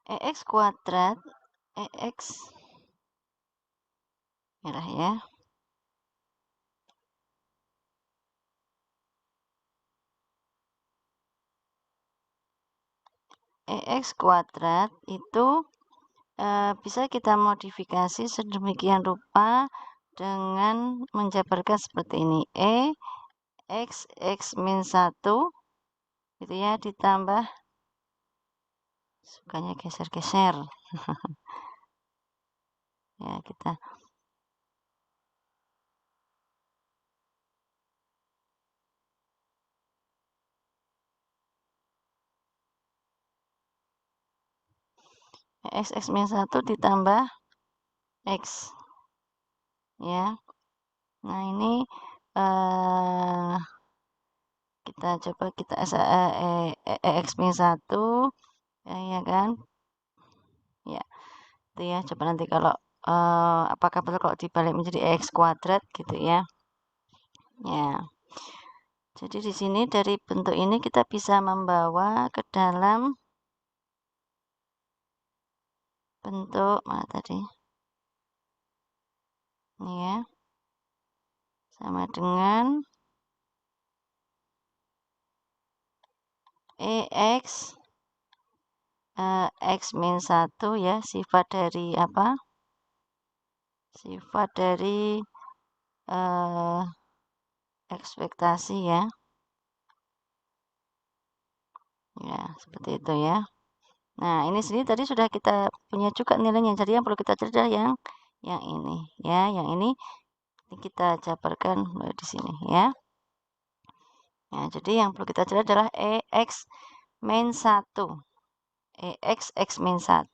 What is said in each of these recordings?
EX kuadrat, EX merah ya, EX kuadrat itu bisa kita modifikasi sedemikian rupa dengan menjabarkan seperti ini. X min 1 gitu ya, ditambah, sukanya geser-geser. Ya, kita X min 1 ditambah X ya. Nah, ini kita coba kita X min 1 ya kan. Ya, itu ya. Coba nanti kalau apakah betul kalau dibalik menjadi X kuadrat gitu ya. Ya. Jadi di sini dari bentuk ini kita bisa membawa ke dalam bentuk mana tadi? Ini ya. Sama dengan EX X min 1 ya, sifat dari apa? Sifat dari ekspektasi ya. Ya, seperti itu ya. Nah, ini sini tadi sudah kita punya juga nilainya. Jadi yang perlu kita cari adalah yang ini ya, yang ini kita jabarkan di sini ya. Nah, jadi yang perlu kita cari adalah EX min 1. EX X min 1.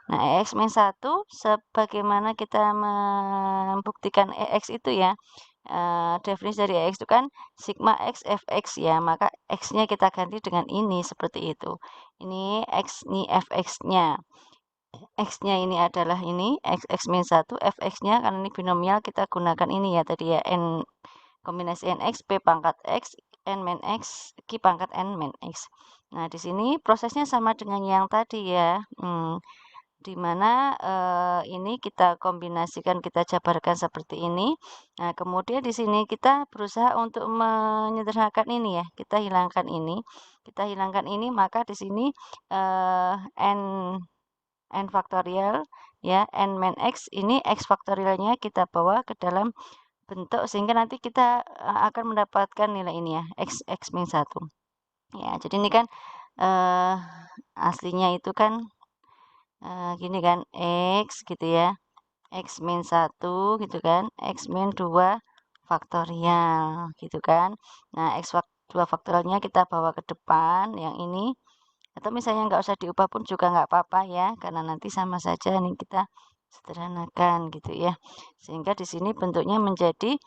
Nah, EX min 1 sebagaimana kita membuktikan EX itu ya. Definisi dari EX itu kan sigma X Fx ya, maka X-nya kita ganti dengan ini seperti itu. Ini X, ini Fx-nya. X-nya ini adalah ini, X min 1, Fx-nya karena ini binomial kita gunakan ini ya tadi ya, N kombinasi NX, P pangkat X, N min X, Q pangkat N min X. Nah, di sini prosesnya sama dengan yang tadi ya. Di mana ini kita kombinasikan, kita jabarkan seperti ini. Nah, kemudian di sini kita berusaha untuk menyederhanakan ini ya. Kita hilangkan ini, maka di sini n faktorial ya, n min x ini x faktorialnya kita bawa ke dalam bentuk sehingga nanti kita akan mendapatkan nilai ini ya, x min 1. Ya, jadi ini kan aslinya itu kan gini kan, X gitu ya, X min 1 gitu kan, X min 2 faktorial gitu kan. Nah, X 2 faktorialnya kita bawa ke depan, yang ini. Atau misalnya nggak usah diubah pun juga nggak apa-apa ya, karena nanti sama saja nih kita sederhanakan gitu ya. Sehingga di sini bentuknya menjadi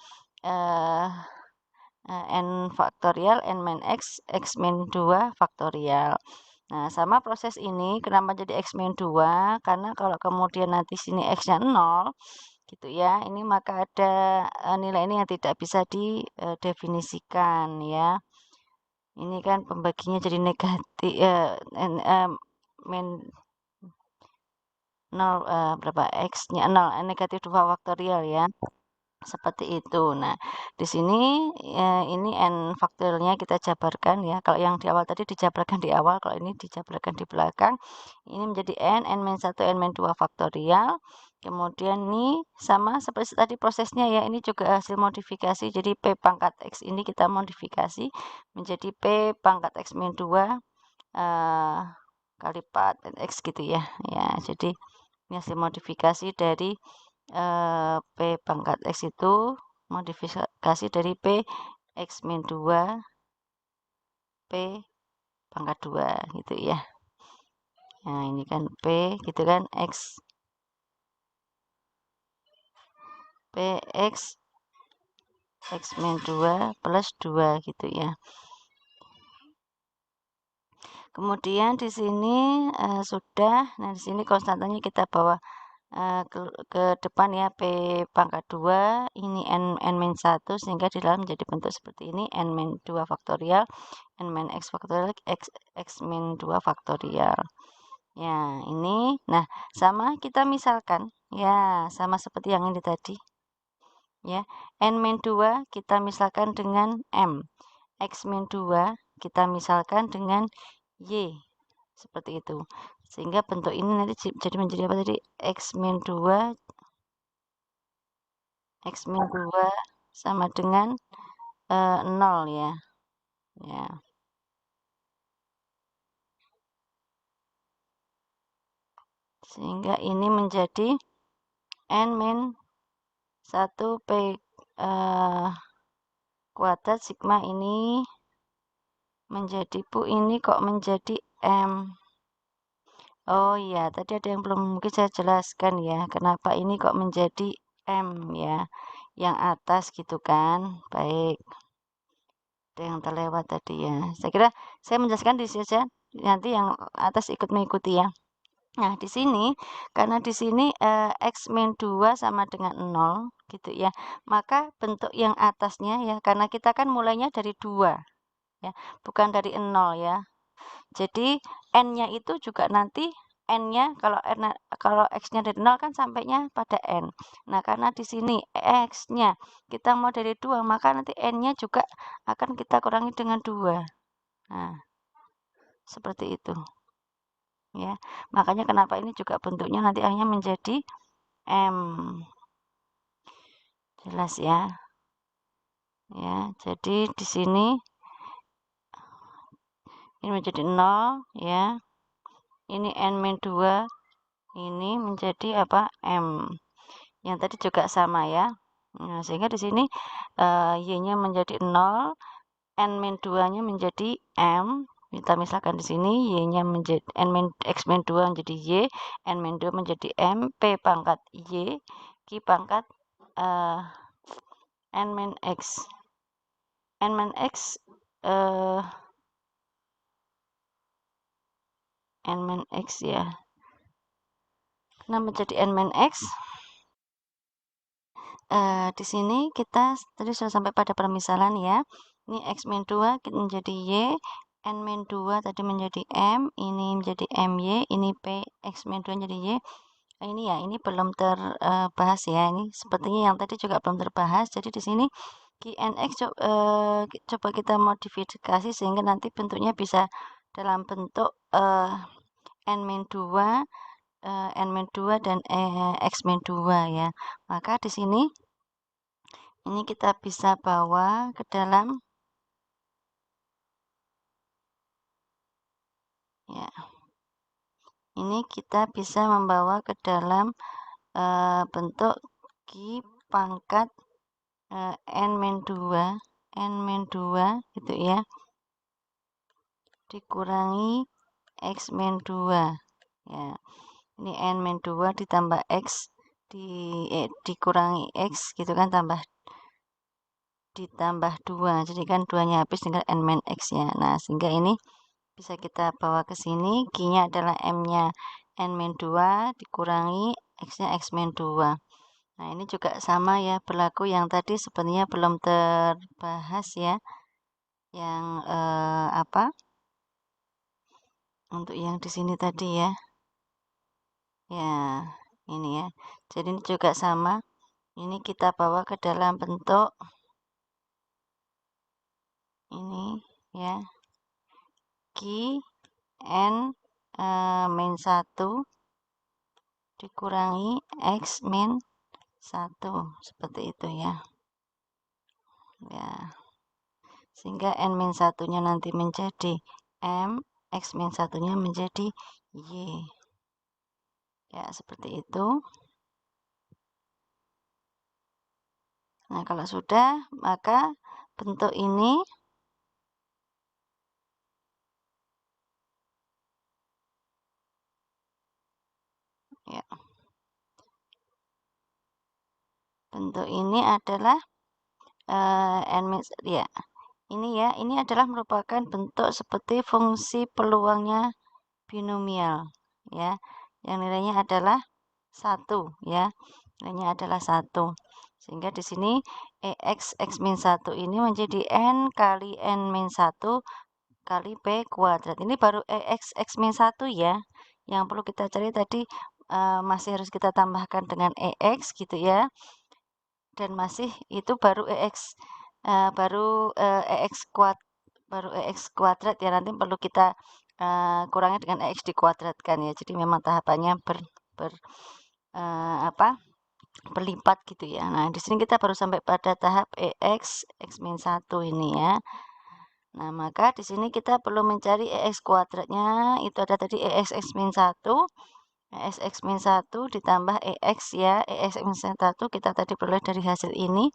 n faktorial, n min x, x min 2 faktorial. Nah, sama proses ini, kenapa jadi X min 2? Karena kalau kemudian nanti sini X-nya 0, gitu ya, ini maka ada nilai ini yang tidak bisa didefinisikan ya. Ini kan pembaginya jadi negatif, min 0, berapa? X-nya 0, negatif 2 faktorial ya. Seperti itu. Nah, di sini ini n faktorialnya kita jabarkan ya. Kalau yang di awal tadi dijabarkan di awal, kalau ini dijabarkan di belakang. Ini menjadi n min 1, n min 2 faktorial. Kemudian ini sama seperti tadi prosesnya ya. Ini juga hasil modifikasi. Jadi P pangkat X ini kita modifikasi menjadi P pangkat X min 2 kali 4 X gitu ya. Ya, jadi ini hasil modifikasi dari P pangkat X itu modifikasi dari P X min 2 P pangkat 2 gitu ya. Nah, ini kan P gitu kan X P X X min 2 plus 2 gitu ya. Kemudian di sini sudah, nah di sini konstantanya kita bawa ke depan ya, P pangkat 2, ini n min 1, sehingga di dalam menjadi bentuk seperti ini, n min 2 faktorial, n min x faktorial, x min 2 faktorial. Ya, ini. Nah, sama kita misalkan. Ya, sama seperti yang ini tadi. Ya, N-2 kita misalkan dengan M. X-2 kita misalkan dengan Y. Seperti itu. Sehingga bentuk ini nanti jadi menjadi apa tadi? X-2 sama dengan 0 ya. Ya. Sehingga ini menjadi N-1 P kuadrat sigma ini menjadi ini kok menjadi M. Oh iya, tadi ada yang belum mungkin saya jelaskan ya, kenapa ini kok menjadi M ya, yang atas gitu kan. Baik, ada yang terlewat tadi ya. Saya kira saya menjelaskan di sini saja, nanti yang atas ikut mengikuti ya. Nah, di sini karena di sini X-2 sama dengan 0 gitu ya. Maka bentuk yang atasnya ya, karena kita kan mulainya dari 2 ya, bukan dari 0 ya. Jadi N-nya itu juga nanti N-nya kalau X-nya dari 0 kan sampainya pada N. Nah, karena di sini X-nya kita mau dari 2, maka nanti N-nya juga akan kita kurangi dengan 2. Nah, seperti itu. Ya, makanya kenapa ini juga bentuknya nanti akhirnya menjadi M. Jelas ya. Ya, jadi di sini ini menjadi 0 ya. Ini N-2 ini menjadi apa? M. Yang tadi juga sama ya. Nah, sehingga di sini Y-nya menjadi 0, N-2-nya menjadi M. Kita misalkan di sini Y-nya menjadi X-2 menjadi Y, N-2 menjadi M, P pangkat Y, Q pangkat N-X. N-X N-X ya. Nah, menjadi N-X. Di sini kita tadi sudah sampai pada permisalan ya. Ini X-2 menjadi Y, N-2 tadi menjadi M, ini menjadi MY, ini P, X-2 menjadi Y. Ini ya, ini belum terbahas ya. Ini sepertinya yang tadi juga belum terbahas. Jadi di sini QNX coba kita modifikasi sehingga nanti bentuknya bisa dalam bentuk N-2 N-2 dan X-2 ya. Maka di sini ini kita bisa bawa ke dalam ya. Ini kita bisa membawa ke dalam bentuk Q pangkat N-2 gitu ya. Dikurangi X-2 ya. Ini N-2 ditambah X dikurangi X gitu kan, ditambah 2. Jadi kan 2-nya habis tinggal N-X ya. Nah, sehingga ini bisa kita bawa ke sini. Q-nya adalah M-nya N-2 dikurangi X-nya X-2. Nah, ini juga sama ya, berlaku yang tadi sebenarnya belum terbahas ya. Yang apa? Untuk yang di sini tadi ya. Ya, ini ya. Jadi ini juga sama. Ini kita bawa ke dalam bentuk ini ya. Q N min 1 dikurangi X min 1 seperti itu ya. Ya. Sehingga N min 1-nya nanti menjadi M, X min 1-nya menjadi Y. Ya, seperti itu. Nah, kalau sudah, maka bentuk ini ya. Bentuk ini adalah N min ya. Ini ya, ini adalah merupakan bentuk seperti fungsi peluangnya binomial ya. Yang nilainya adalah 1 ya. Nilainya adalah 1. Sehingga di sini X min 1 ini menjadi N kali N min 1 kali P kuadrat. Ini baru X min 1 ya. yang perlu kita cari tadi masih harus kita tambahkan dengan EX gitu ya. Dan masih itu baru EX kuadrat ya, nanti perlu kita kurangi dengan EX dikuadratkan ya. Jadi memang tahapannya berlipat gitu ya. Nah, di sini kita baru sampai pada tahap EX X-1 ini ya. Nah, maka di sini kita perlu mencari EX kuadratnya, itu ada tadi EX X-1, EX X-1 ditambah EX ya, EX X-1 kita tadi peroleh dari hasil ini,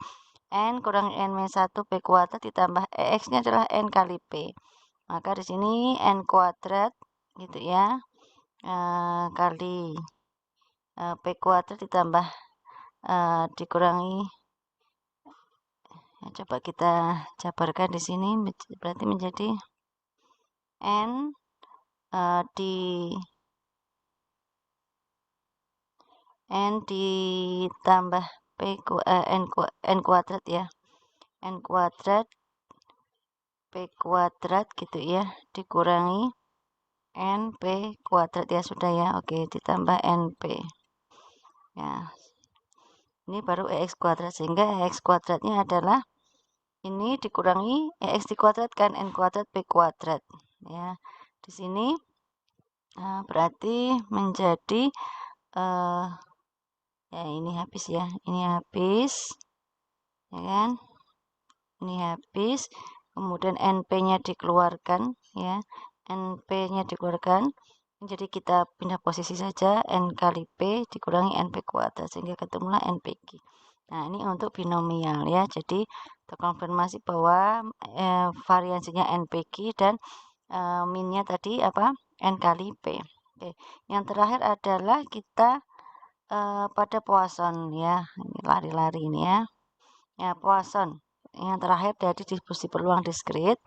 N kurang N-1 P kuadrat ditambah EX-nya adalah N kali P. Maka di sini N kuadrat gitu ya, kali P kuadrat ditambah dikurangi, ya, coba kita jabarkan di sini berarti menjadi N ditambah N kuadrat ya, N kuadrat P kuadrat gitu ya, dikurangi NP kuadrat ya, sudah ya, oke, ditambah NP ya, ini baru EX kuadrat, sehingga EX kuadratnya adalah ini dikurangi EX dikuadratkan N kuadrat P kuadrat ya. Di sini berarti menjadi ya ini habis ya, ini habis ya kan, ini habis, kemudian NP-nya dikeluarkan ya, NP-nya dikeluarkan, jadi kita pindah posisi saja, N kali P dikurangi NP kuadrat sehingga ketemulah NPG. Nah, ini untuk binomial ya, jadi terkonfirmasi bahwa variansinya NPG dan minnya tadi apa, N kali P. Oke, yang terakhir adalah kita pada Poisson ya, ini lari-lari ini ya. Ya, Poisson. Yang terakhir dari distribusi peluang diskrit.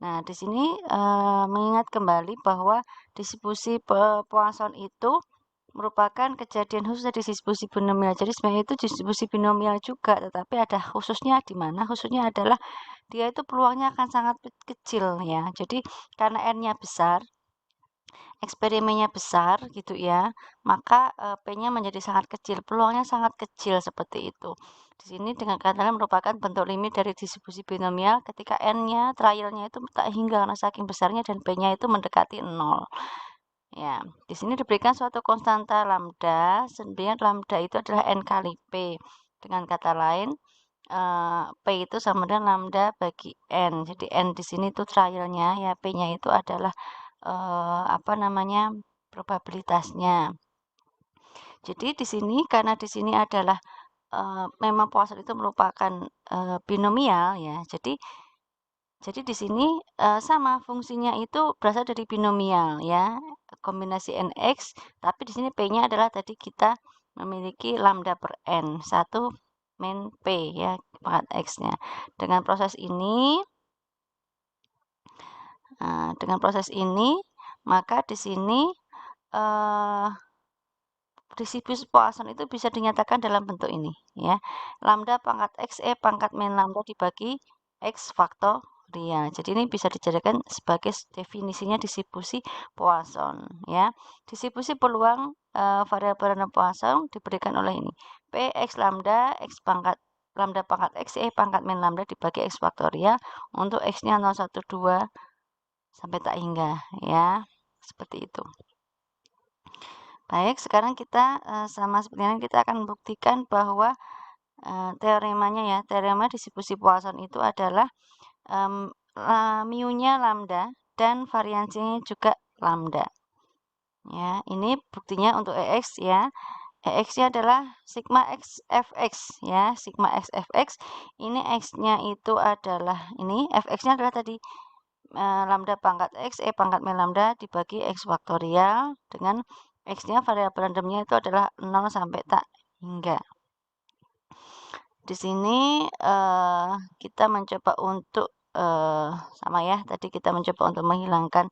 Nah, di sini mengingat kembali bahwa distribusi Poisson itu merupakan kejadian khusus dari distribusi binomial. Jadi sebenarnya itu distribusi binomial juga, tetapi ada khususnya di mana? Khususnya adalah dia itu peluangnya akan sangat kecil ya. Jadi karena N-nya besar, eksperimennya besar gitu ya, maka P-nya menjadi sangat kecil, peluangnya sangat kecil seperti itu. Di sini dengan kata lain merupakan bentuk limit dari distribusi binomial ketika N-nya, trialnya itu tak hingga karena saking besarnya dan P-nya itu mendekati 0. Ya, di sini diberikan suatu konstanta lambda, sebenarnya lambda itu adalah N kali P. Dengan kata lain, P itu sama dengan lambda bagi N. Jadi N di sini itu trialnya, ya P-nya itu adalah probabilitasnya. Jadi di sini karena di sini adalah memang Poisson itu merupakan binomial ya. Jadi di sini sama fungsinya itu berasal dari binomial ya, kombinasi NX, tapi di sini P-nya adalah tadi kita memiliki lambda per N, 1 min P ya, pangkat X-nya. Dengan proses ini, maka di sini distribusi Poisson itu bisa dinyatakan dalam bentuk ini ya. Lambda pangkat X pangkat min lambda dibagi X faktorial. Jadi ini bisa dijadikan sebagai definisinya distribusi Poisson ya. Distribusi peluang variabel random Poisson diberikan oleh ini. P X lambda X pangkat lambda pangkat X pangkat min lambda dibagi X faktorial untuk X-nya 0, 1, 2 sampai tak hingga ya. Seperti itu. Baik, sekarang kita sama seperti ini kita akan membuktikan bahwa teoremanya ya, teorema distribusi Poisson itu adalah mu-nya lambda dan variansinya juga lambda. Ya, ini buktinya untuk EX ya. EX-nya adalah sigma X Fx ya, sigma X Fx. Ini X-nya itu adalah ini, Fx-nya adalah tadi lambda pangkat X pangkat min lambda dibagi X faktorial dengan X-nya variabel randomnya itu adalah 0 sampai tak hingga. Di sini kita mencoba untuk sama ya, tadi kita mencoba untuk menghilangkan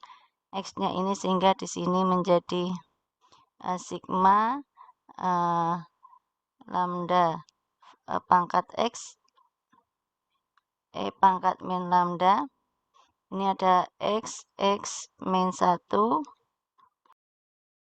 X-nya ini sehingga di sini menjadi sigma lambda pangkat X pangkat min lambda. Ini ada X min 1